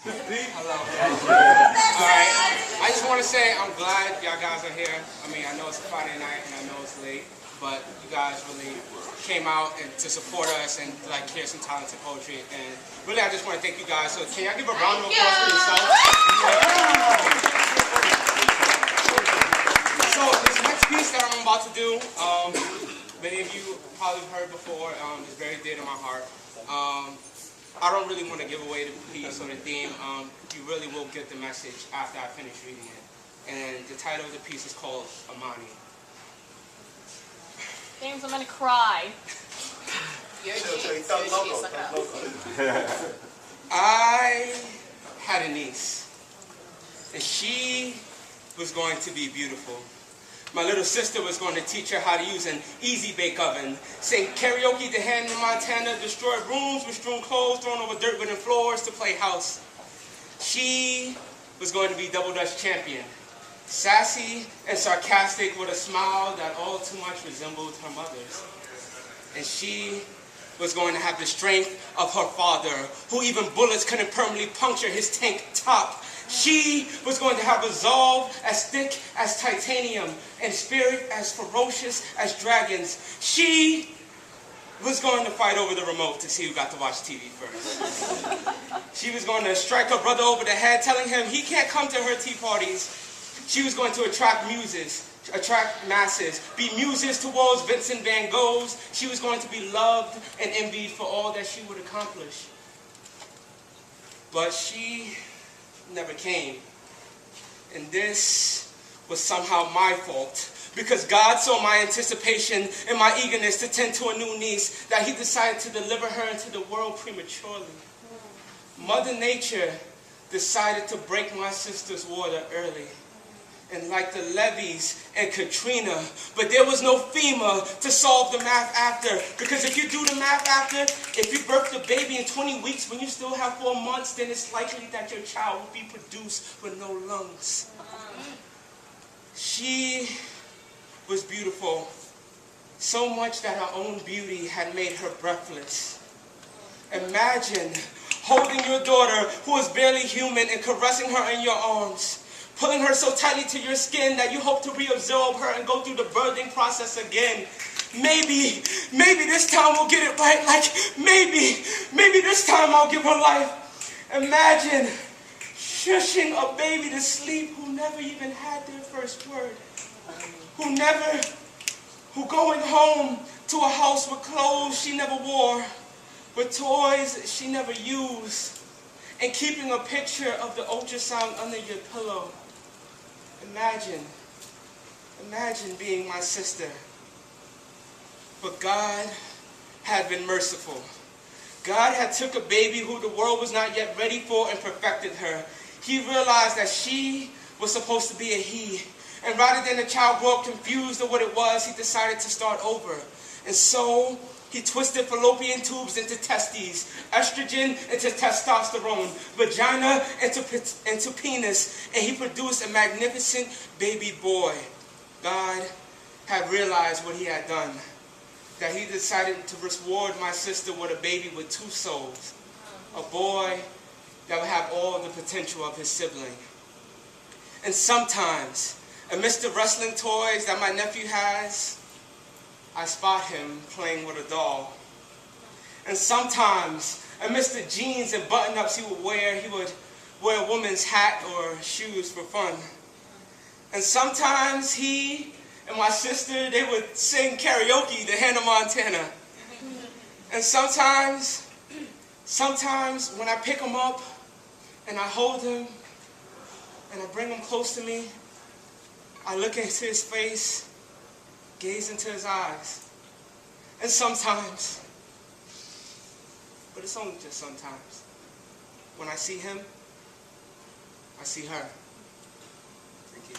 Hello. Alright, I just want to say I'm glad y'all guys are here. I mean, I know it's a Friday night and I know it's late, but you guys really came out and to support us and like hear some talented poetry. And really, I just want to thank you guys. So can y'all give a round of applause for yourself? So this next piece that I'm about to do, many of you probably heard before. It's very dear to my heart. I don't really want to give away the piece or the theme. You really will get the message after I finish reading it. And the title of the piece is called Ammoni. James, I'm going to cry. I had a niece, and she was going to be beautiful. My little sister was going to teach her how to use an easy bake oven, sing karaoke to Hannah Montana, destroy rooms with strewn clothes, thrown over dirt wooden floors to play house. She was going to be double Dutch champion, sassy and sarcastic with a smile that all too much resembled her mother's. And she was going to have the strength of her father, who even bullets couldn't permanently puncture his tank top. She was going to have resolve as thick as titanium and spirit as ferocious as dragons. She was going to fight over the remote to see who got to watch TV first. She was going to strike her brother over the head, telling him he can't come to her tea parties. She was going to attract masses, be muses towards Vincent van Goghs. She was going to be loved and envied for all that she would accomplish. But she never came. And this was somehow my fault, because God saw my anticipation and my eagerness to tend to a new niece, that he decided to deliver her into the world prematurely. Mother Nature decided to break my sister's water early. And like the levees and Katrina, but there was no FEMA to solve the math after. Because if you do the math after, if you birth the baby in 20 weeks when you still have 4 months, then it's likely that your child will be produced with no lungs. She was beautiful, so much that her own beauty had made her breathless. Imagine holding your daughter, who is barely human, and caressing her in your arms, pulling her so tightly to your skin that you hope to reabsorb her and go through the birthing process again. Maybe this time we'll get it right. Like, maybe this time I'll give her life. Imagine shushing a baby to sleep who never even had their first word. Who going home to a house with clothes she never wore, with toys she never used, and keeping a picture of the ultrasound under your pillow. Imagine being my sister. But God had been merciful. God had took a baby who the world was not yet ready for and perfected her. He realized that she was supposed to be a he. And rather than the child grow up confused of what it was, he decided to start over. And so he twisted fallopian tubes into testes, estrogen into testosterone, vagina into penis, and he produced a magnificent baby boy. God had realized what he had done, that he decided to reward my sister with a baby with 2 souls, a boy that would have all the potential of his sibling. And sometimes, amidst the wrestling toys that my nephew has, I spot him playing with a doll. And sometimes, amidst the jeans and button-ups he would wear a woman's hat or shoes for fun. And sometimes he and my sister, they would sing karaoke to Hannah Montana. And sometimes when I pick him up and I hold him and I bring him close to me, I look into his face, gaze into his eyes. And sometimes, but it's only just sometimes, when I see him, I see her. Thank you.